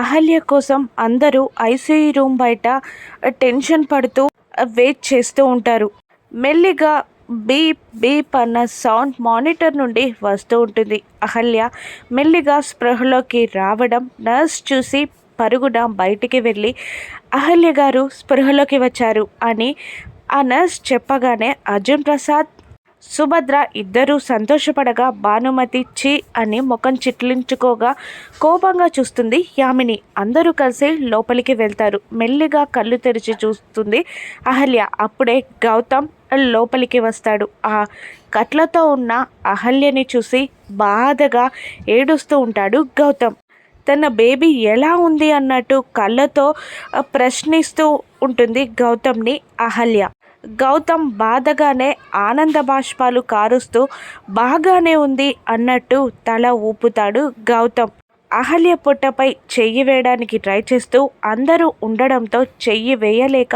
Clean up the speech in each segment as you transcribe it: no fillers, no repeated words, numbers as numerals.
అహల్య కోసం అందరూ ICU room బయట టెన్షన్ పడుతూ వెయిట్ చేస్తూ ఉంటారు. మెల్లిగా బీప్ బీప్ అన్న సౌండ్ మానిటర్ నుండి వస్తూ ఉంటుంది. అహల్య మెల్లిగా స్పృహలోకి రావడం నర్స్ చూసి పరుగున బయటికి వెళ్ళి అహల్య గారు స్పృహలోకి వచ్చారు అని ఆ నర్స్ చెప్పగానే అర్జున్ ప్రసాద్, సుభద్ర ఇద్దరూ సంతోషపడగా భానుమతి ఛీ అని ముఖం చిట్లించుకోగా కోపంగా చూస్తుంది యామిని. అందరూ కలిసి లోపలికి వెళ్తారు. మెల్లిగా కళ్ళు తెరిచి చూస్తుంది అహల్య. అప్పుడే గౌతమ్ లోపలికి వస్తాడు. ఆ కట్లతో ఉన్న అహల్యని చూసి బాధగా ఏడుస్తూ ఉంటాడు గౌతమ్. తన బేబీ ఎలా ఉంది అన్నట్టు కళ్ళతో ప్రశ్నిస్తూ ఉంటుంది గౌతమ్ని అహల్య. గౌతమ్ బాధగానే ఆనంద బాష్పాలు కారుస్తూ బాగానే ఉంది అన్నట్టు తల ఊపుతాడు గౌతమ్. అహల్య పుట్టపై చెయ్యి వేయడానికి ట్రై చేస్తూ అందరూ ఉండడంతో చెయ్యి వేయలేక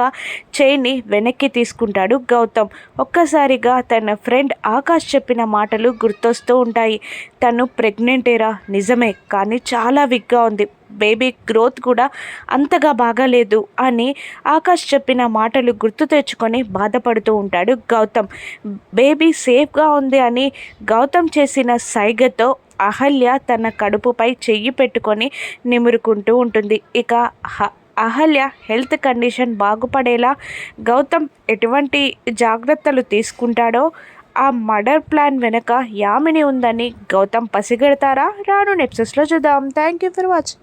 చెయ్యిని వెనక్కి తీసుకుంటాడు గౌతమ్. ఒక్కసారిగా తన ఫ్రెండ్ ఆకాష్ చెప్పిన మాటలు గుర్తొస్తూ ఉంటాయి. తను ప్రెగ్నెంటేరా, నిజమే, కానీ చాలా వీక్గా ఉంది, బేబీ గ్రోత్ కూడా అంతగా బాగాలేదు అని ఆకాష్ చెప్పిన మాటలు గుర్తు తెచ్చుకొని బాధపడుతూ ఉంటాడు గౌతమ్. బేబీ సేఫ్గా ఉంది అని గౌతమ్ చేసిన సైగతో అహల్య తన కడుపుపై చెయ్యి పెట్టుకొని నిమురుకుంటూ ఉంటుంది. ఇక అహల్య హెల్త్ కండిషన్ బాగుపడేలా గౌతమ్ ఎటువంటి జాగ్రత్తలు తీసుకుంటాడో, ఆ మర్డర్ ప్లాన్ వెనుక యామిని ఉందని గౌతమ్ పసిగడతారా? రాను ఎపిసోడ్స్లో చూద్దాం. Thank you for watching.